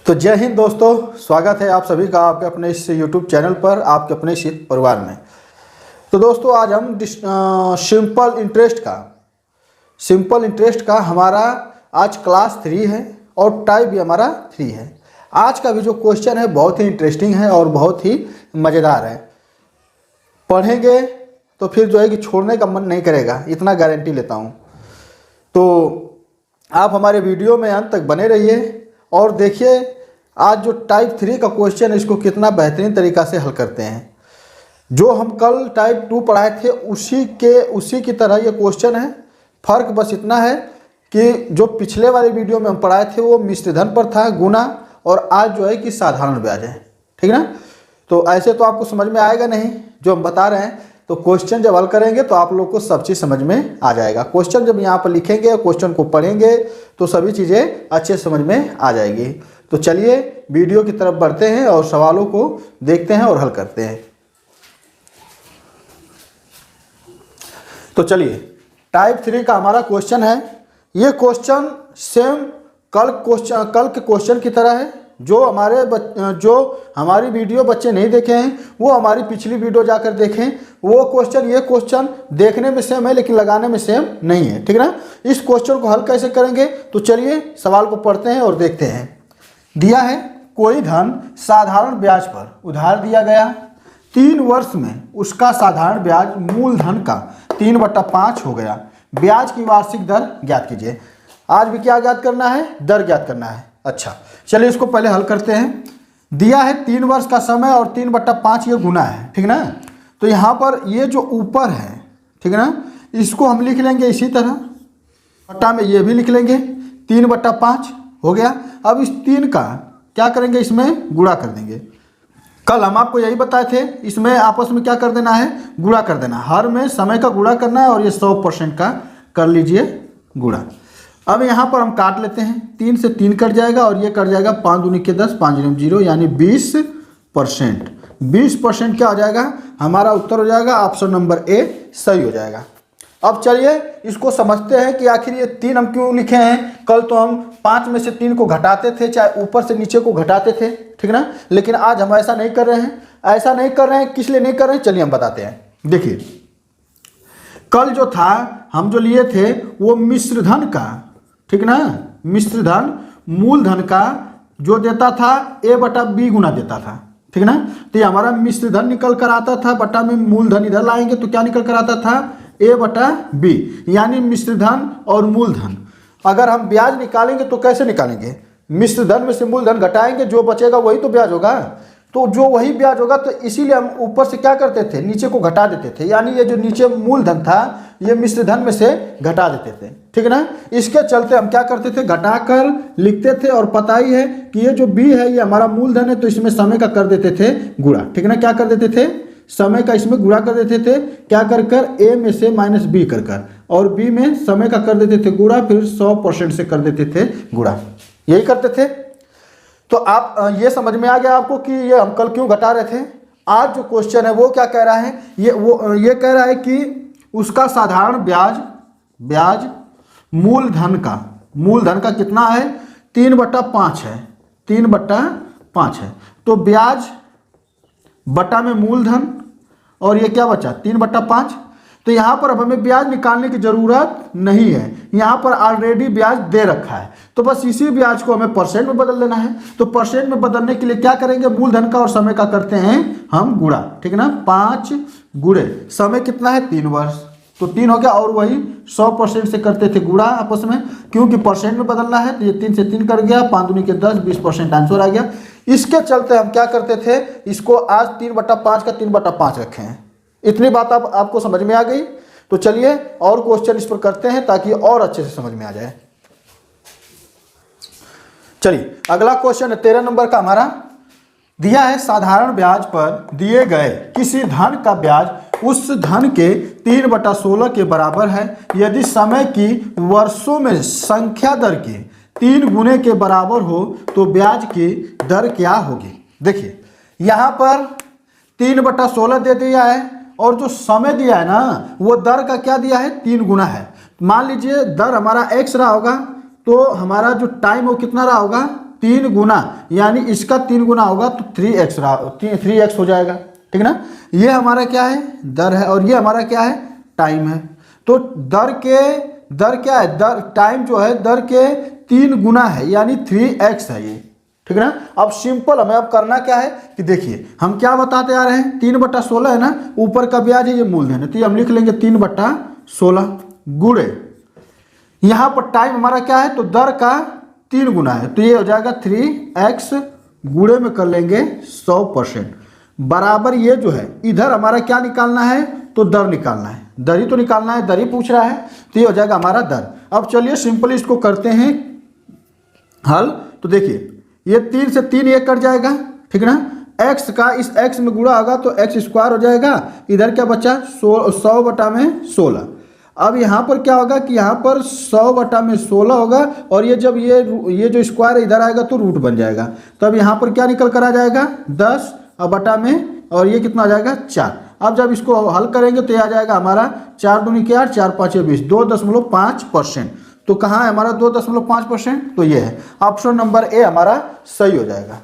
तो जय हिंद दोस्तों, स्वागत है आप सभी का आपके अपने इस यूट्यूब चैनल पर, आपके अपने इस परिवार में। तो दोस्तों आज हम सिंपल इंटरेस्ट का हमारा आज क्लास 3 है और टाइप भी हमारा 3 है। आज का भी जो क्वेश्चन है बहुत ही इंटरेस्टिंग है और बहुत ही मज़ेदार है। पढ़ेंगे तो फिर जो है कि छोड़ने का मन नहीं करेगा, इतना गारंटी लेता हूँ। तो आप हमारे वीडियो में अंत तक बने रहिए और देखिए आज जो टाइप 3 का क्वेश्चन है इसको कितना बेहतरीन तरीक़ा से हल करते हैं। जो हम कल टाइप 2 पढ़ाए थे उसी की तरह ये क्वेश्चन है। फ़र्क बस इतना है कि जो पिछले वाले वीडियो में हम पढ़ाए थे वो मिश्र धन पर था गुना, और आज जो है कि साधारण ब्याज है। ठीक है ना। तो ऐसे तो आपको समझ में आएगा नहीं जो हम बता रहे हैं। तो क्वेश्चन जब हल करेंगे तो आप लोग को सब चीज़ समझ में आ जाएगा। क्वेश्चन जब यहाँ पर लिखेंगे, क्वेश्चन को पढ़ेंगे तो सभी चीज़ें अच्छे समझ में आ जाएगी। तो चलिए वीडियो की तरफ बढ़ते हैं और सवालों को देखते हैं और हल करते हैं। तो चलिए टाइप 3 का हमारा क्वेश्चन है। ये क्वेश्चन सेम कल के क्वेश्चन की तरह है। जो हमारी वीडियो बच्चे नहीं देखे हैं वो हमारी पिछली वीडियो जाकर देखें। ये क्वेश्चन देखने में सेम है लेकिन लगाने में सेम नहीं है। ठीक है ना। इस क्वेश्चन को हल कैसे करेंगे तो चलिए सवाल को पढ़ते हैं और देखते हैं। दिया है कोई धन साधारण ब्याज पर उधार दिया गया, 3 वर्ष में उसका साधारण ब्याज मूल धन का 3/5 हो गया। ब्याज की वार्षिक दर ज्ञात कीजिए। आज भी क्या ज्ञात करना है? दर ज्ञात करना है। अच्छा चलिए इसको पहले हल करते हैं। दिया है 3 वर्ष का समय और 3/5 ये गुना है। ठीक ना। तो यहाँ पर ये जो ऊपर है, ठीक है ना, इसको हम लिख लेंगे इसी तरह, बट्टा में ये भी लिख लेंगे, 3/5 हो गया। अब इस 3 का क्या करेंगे, इसमें गुणा कर देंगे। कल हम आपको यही बताए थे, इसमें आपस में क्या कर देना है, गुणा कर देना। हर में समय का गुणा करना है और ये 100% का कर लीजिए गुणा। अब यहाँ पर हम काट लेते हैं, 3 से 3 कट जाएगा और ये कट जाएगा 5 दूनी के 10, 5 दूनी 0 यानी 20%। 20% क्या हो जाएगा, हमारा उत्तर हो जाएगा ऑप्शन नंबर ए सही हो जाएगा। अब चलिए इसको समझते हैं कि आखिर ये 3 हम क्यों लिखे हैं। कल तो हम 5 में से 3 को घटाते थे, चाहे ऊपर से नीचे को घटाते थे। ठीक ना। लेकिन आज हम ऐसा नहीं कर रहे हैं। किस लिए नहीं कर रहे हैं चलिए हम बताते हैं। देखिए कल जो था हम जो लिए थे वो मिश्र धन का, ठीक ना, मिश्र धन मूल धन का जो देता था a/b गुना देता था। ठीक ना। तो ये हमारा मिश्र धन निकल कर आता था, बटा में मूल धन इधर लाएंगे तो क्या निकल कर आता था, a/b यानी मिश्र धन और मूल धन। अगर हम ब्याज निकालेंगे तो कैसे निकालेंगे, मिश्र धन में से मूल धन घटाएंगे, जो बचेगा वही तो ब्याज होगा। तो जो वही ब्याज होगा तो इसीलिए हम ऊपर से क्या करते थे, नीचे को घटा देते थे। यानी ये जो नीचे मूल धन था ये मिश्र धन में से घटा देते थे। ठीक है ना। इसके चलते हम क्या करते थे, घटाकर लिखते थे। और पता ही है कि ये जो b है ये हमारा मूल धन है तो इसमें समय का कर देते थे गुणा। ठीक है ना। क्या कर देते थे, समय का इसमें गुणा कर देते थे। क्या कर a में से -b कर और b में समय का कर देते थे गुणा, फिर 100% से कर देते थे गुणा। यही करते थे। तो आप ये समझ में आ गया आपको कि ये हम कल क्यों घटा रहे थे। आज जो क्वेश्चन है वो क्या कह रहा है, ये कह रहा है कि उसका साधारण ब्याज मूल धन का कितना है, 3/5 है। 3/5 है। तो ब्याज बटा में मूल धन और ये क्या बचा, 3/5। तो यहाँ पर अब हमें ब्याज निकालने की ज़रूरत नहीं है, यहाँ पर ऑलरेडी ब्याज दे रखा है। तो बस इसी ब्याज को हमें परसेंट में बदल देना है। तो परसेंट में बदलने के लिए क्या करेंगे, मूल धन का और समय का करते हैं हम गुणा। ठीक है ना। 5 गुणे समय कितना है, 3 वर्ष, तो 3 हो गया। और वही 100% से करते थे गुणा आपस में, क्योंकि परसेंट में बदलना है। तो ये 3 से 3 कर गया, 5 दूनी के 10, 20% आंसर आ गया। इसके चलते हम क्या करते थे, इसको आज 3/5 का 3/5 रखे हैं। इतनी बात आपको समझ में आ गई। तो चलिए और क्वेश्चन इस पर करते हैं ताकि और अच्छे से समझ में आ जाए। चलिए अगला क्वेश्चन है 13 नंबर का हमारा। दिया है साधारण ब्याज पर दिए गए किसी धन का ब्याज उस धन के 3/16 के बराबर है यदि समय की वर्षों में संख्या दर के 3 गुने के बराबर हो तो ब्याज की दर क्या होगी। देखिए यहाँ पर 3/16 दे दिया है और जो समय दिया है ना वो दर का क्या दिया है, 3 गुना है। मान लीजिए दर हमारा x रहा होगा तो हमारा जो टाइम वो कितना रहा होगा, 3 गुना, यानी इसका 3 गुना होगा तो 3x हो जाएगा, ठीक ना। ये हमारा क्या है, दर है, और ये हमारा क्या है, टाइम है। तो दर क्या है, दर टाइम जो है दर के 3 गुना है, यानी 3x है ये, ठीक ना। अब सिंपल हमें अब करना क्या है कि देखिए हम क्या बताते आ रहे हैं, 3/16 है ना, ऊपर का ब्याज है, ये मूलधन है, तो ये हम लिख लेंगे 3/16 गुणे, यहाँ पर टाइम हमारा क्या है, तो दर का 3 गुना है, तो ये हो जाएगा 3x गुणे में कर लेंगे 100% बराबर, ये जो है इधर हमारा क्या निकालना है, तो दर निकालना है, दर ही तो निकालना है, दर ही पूछ रहा है, तो ये हो जाएगा हमारा दर। अब चलिए सिंपली इसको करते हैं हल। तो देखिए ये 3 से 3 ये कट जाएगा, ठीक ना, x का इस x में गुणा होगा तो x² हो जाएगा, इधर क्या बचा 100/16। अब यहाँ पर क्या होगा कि यहाँ पर 100/16 होगा, और ये जब ये जो स्क्वायर इधर आएगा तो रूट बन जाएगा, तब यहाँ पर क्या निकल कर आ जाएगा 10 बटा में, और ये कितना आ जाएगा 4। अब जब इसको हल करेंगे तो ये आ जाएगा हमारा 4 दूनी 4, 4 5 20, 2.5%। तो कहाँ है हमारा 2.5%, तो ये है ऑप्शन नंबर ए हमारा सही हो जाएगा।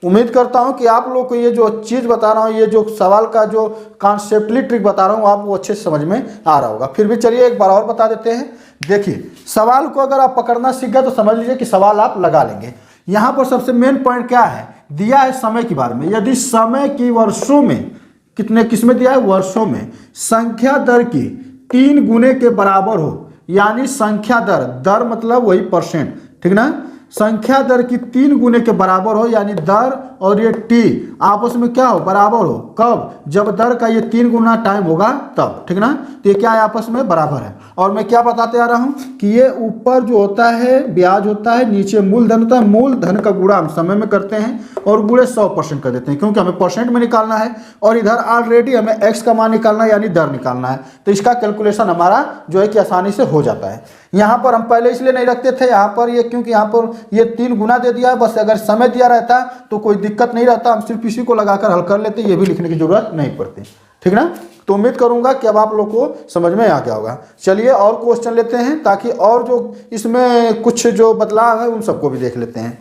उम्मीद करता हूँ कि आप लोग को ये जो चीज़ बता रहा हूँ, ये जो सवाल का जो कॉन्सेप्टली ट्रिक बता रहा हूँ, आपको अच्छे से समझ में आ रहा होगा। फिर भी चलिए एक बार और बता देते हैं। देखिए सवाल को अगर आप पकड़ना सीख गए तो समझ लीजिए कि सवाल आप लगा लेंगे। यहाँ पर सबसे मेन पॉइंट क्या है, दिया है समय के बारे में, यदि समय की वर्षों में किसमें दिया है, वर्षों में संख्या दर की 3 गुने के बराबर हो, यानी संख्या दर मतलब वही परसेंट, ठीक ना, संख्या दर की 3 गुने के बराबर हो, यानी दर और ये टी आपस में क्या हो, बराबर हो, कब, जब दर का ये 3 गुना टाइम होगा तब, ठीक ना। तो ये क्या है, आपस में बराबर है। और मैं क्या बताते आ रहा हूँ कि ये ऊपर जो होता है ब्याज होता है, नीचे मूलधन होता है, मूलधन का गुणा हम समय में करते हैं और गुणे 100% कर देते हैं, क्योंकि हमें परसेंट में निकालना है, और इधर ऑलरेडी हमें x का मान निकालना है, यानी दर निकालना है, तो इसका कैलकुलेशन हमारा जो है कि आसानी से हो जाता है। यहाँ पर हम पहले इसलिए नहीं रखते थे यहाँ पर ये, क्योंकि यहाँ पर ये 3 गुना दे दिया है, बस अगर समय दिया रहता तो कोई दिक्कत नहीं रहता, हम सिर्फ इसी को लगाकर हल कर लेते, ये भी लिखने की जरूरत नहीं पड़ती, ठीक ना। तो उम्मीद करूंगा कि अब आप लोग को समझ में आ गया होगा। चलिए और क्वेश्चन लेते हैं, ताकि और जो इसमें कुछ जो बदलाव है उन सबको भी देख लेते हैं।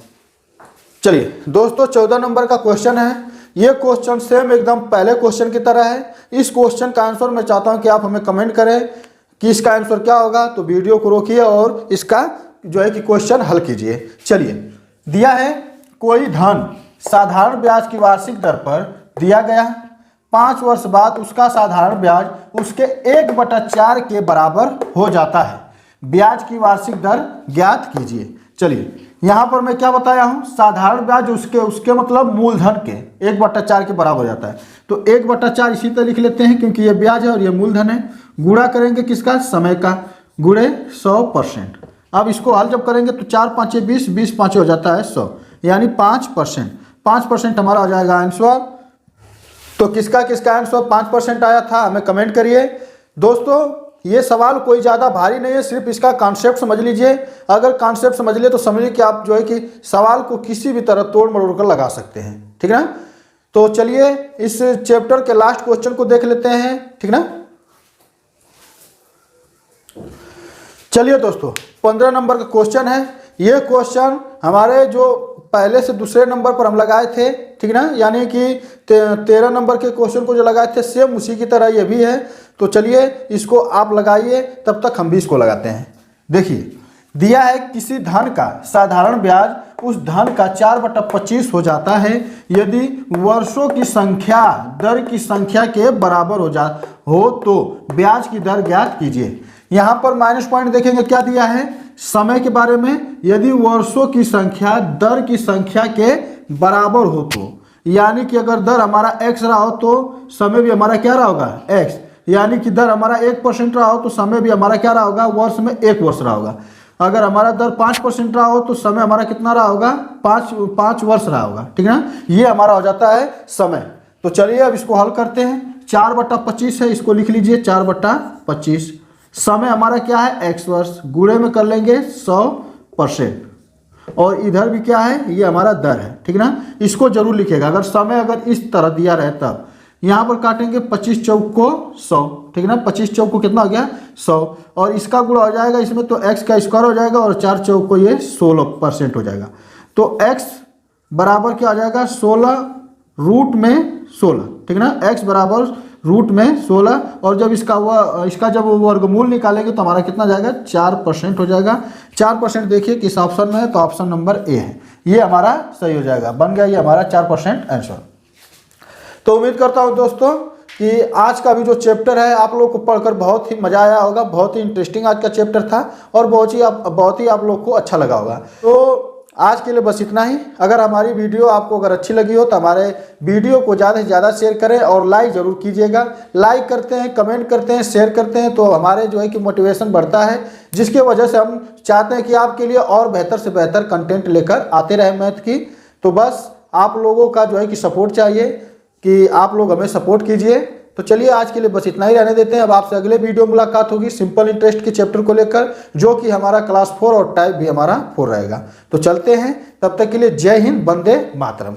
चलिए दोस्तों 14 नंबर का क्वेश्चन है। ये क्वेश्चन सेम एकदम पहले क्वेश्चन की तरह है। इस क्वेश्चन का आंसर मैं चाहता हूं कि आप हमें कमेंट करें कि इसका आंसर क्या होगा। तो वीडियो को रोकिए और इसका जो है कि क्वेश्चन हल कीजिए। चलिए दिया है कोई धन साधारण ब्याज की वार्षिक दर पर दिया गया, 5 वर्ष बाद उसका साधारण ब्याज उसके 1/4 के बराबर हो जाता है, ब्याज की वार्षिक दर ज्ञात कीजिए। चलिए यहाँ पर मैं क्या बताया हूँ, साधारण ब्याज उसके मतलब मूलधन के 1/4 के बराबर हो जाता है। तो 1/4 इसी तरह लिख लेते हैं, क्योंकि ये ब्याज है और ये मूलधन है। गुणा करेंगे किसका, समय का, गुणे 100%। अब इसको हल जब करेंगे तो 4 5 20, 20 5 हो जाता है 100, यानी 5%। 5% हमारा आ जाएगा आंसर। तो किसका आंसर 5% आया था, हमें कमेंट करिए। दोस्तों ये सवाल कोई ज़्यादा भारी नहीं है, सिर्फ इसका कॉन्सेप्ट समझ लीजिए। अगर कॉन्सेप्ट समझ लिए तो समझिए कि आप जो है कि सवाल को किसी भी तरह तोड़ मरोड़ कर लगा सकते हैं, ठीक ना। तो चलिए इस चैप्टर के लास्ट क्वेश्चन को देख लेते हैं, ठीक ना। चलिए दोस्तों 15 नंबर का क्वेश्चन है। ये क्वेश्चन हमारे जो पहले से दूसरे नंबर पर हम लगाए थे, ठीक ना, यानी कि 13 नंबर के क्वेश्चन को जो लगाए थे सेम उसी की तरह ये भी है। तो चलिए इसको आप लगाइए, तब तक हम भी इसको लगाते हैं। देखिए दिया है किसी धन का साधारण ब्याज उस धन का 4/25 हो जाता है यदि वर्षों की संख्या दर की संख्या के बराबर हो तो ब्याज की दर ज्ञात कीजिए। यहाँ पर माइनस पॉइंट देखेंगे क्या दिया है, समय के बारे में, यदि वर्षों की संख्या दर की संख्या के बराबर हो तो, यानी कि अगर दर हमारा x रहा हो तो समय भी हमारा क्या रहा होगा x, यानी कि दर हमारा 1% रहा हो तो समय भी हमारा क्या रहा होगा, वर्ष में 1 वर्ष रहा होगा। अगर हमारा दर 5% रहा हो तो समय हमारा कितना रहा होगा, 5 वर्ष रहा होगा, ठीक है ना। ये हमारा हो जाता है समय। तो चलिए अब इसको हल करते हैं। 4/25 है, इसको लिख लीजिए 4/25। समय हमारा क्या है x वर्ष, गुणे में कर लेंगे 100%, और इधर भी क्या है, ये हमारा दर है, ठीक ना। इसको जरूर लिखिएगा, अगर समय अगर इस तरह दिया रहे तब। यहाँ पर काटेंगे 25 चौक को 100, ठीक ना। 25 चौक को कितना हो गया 100, और इसका गुणा हो जाएगा इसमें तो x का स्क्वायर हो जाएगा, और 4 चौक को ये 16% हो जाएगा। तो x बराबर क्या आ जाएगा 16 रूट में 16, ठीक ना। x बराबर रूट में 16 और जब इसका जब वर्गमूल निकालेंगे तो हमारा कितना जाएगा 4% हो जाएगा। 4% देखिए किस ऑप्शन में है, तो ऑप्शन नंबर ए है, ये हमारा सही हो जाएगा। बन गया ये हमारा 4% आंसर। तो उम्मीद करता हूँ दोस्तों कि आज का भी जो चैप्टर है आप लोग को पढ़कर बहुत ही मज़ा आया होगा, बहुत ही इंटरेस्टिंग आज का चैप्टर था और बहुत ही आप लोग को अच्छा लगा होगा। तो आज के लिए बस इतना ही। अगर हमारी वीडियो आपको अगर अच्छी लगी हो तो हमारे वीडियो को ज़्यादा से ज़्यादा शेयर करें और लाइक ज़रूर कीजिएगा। लाइक करते हैं, कमेंट करते हैं, शेयर करते हैं तो हमारे जो है कि मोटिवेशन बढ़ता है, जिसके वजह से हम चाहते हैं कि आपके लिए और बेहतर से बेहतर कंटेंट लेकर आते रहे मैथ की। तो बस आप लोगों का जो है कि सपोर्ट चाहिए कि आप लोग हमें सपोर्ट कीजिए। तो चलिए आज के लिए बस इतना ही रहने देते हैं। अब आपसे अगले वीडियो मुलाकात होगी सिंपल इंटरेस्ट के चैप्टर को लेकर, जो कि हमारा क्लास 4 और टाइप भी हमारा 4 रहेगा। तो चलते हैं, तब तक के लिए जय हिंद, वंदे मातरम।